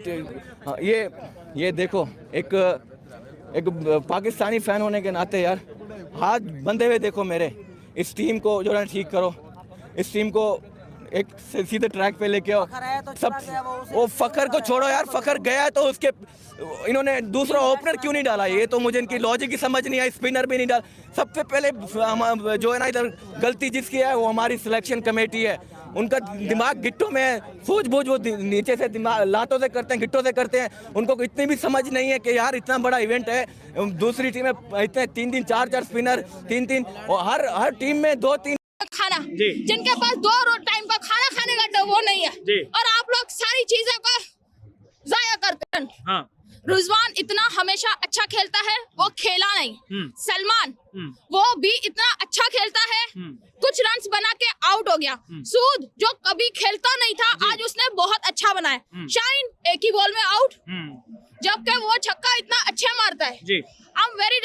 हाँ, ये देखो, एक पाकिस्तानी फैन होने के नाते यार हाथ बंधे हुए देखो मेरे। इस टीम को जो है ठीक करो, इस टीम को एक सीधे ट्रैक पे लेके आओ। सब वो फखर को छोड़ो यार, फखर गया तो उसके इन्होंने दूसरा ओपनर क्यों नहीं डाला? ये तो मुझे इनकी लॉजिक ही समझ नहीं आई। स्पिनर भी नहीं डाल। सबसे पहले जो है ना इधर गलती जिसकी है वो हमारी सिलेक्शन कमेटी है। उनका दिमाग गिट्टों में है, सूझबूझ वो नीचे से दिमाग लातों से करते हैं, गिट्टों से करते हैं। उनको इतनी भी समझ नहीं है कि यार इतना बड़ा इवेंट है, दूसरी टीम में इतने 3-3 4-4 स्पिनर 3-3 और हर टीम में 2-3 खाना जिनके पास 2 टाइम का खाना खाने का वो नहीं है और आप लोग सारी चीजों को जाया करते हैं। हाँ। रुजवान इतना हमेशा अच्छा खेलता है, वो खेला नहीं। सलमान वो भी इतना अच्छा खेलता है, कुछ रन्स बना के आउट हो गया। सूद जो कभी खेलता नहीं था आज उसने बहुत अच्छा बनाया। शाइन एक ही बॉल में आउट, जबकि वो छक्का इतना अच्छा मारता है। I am very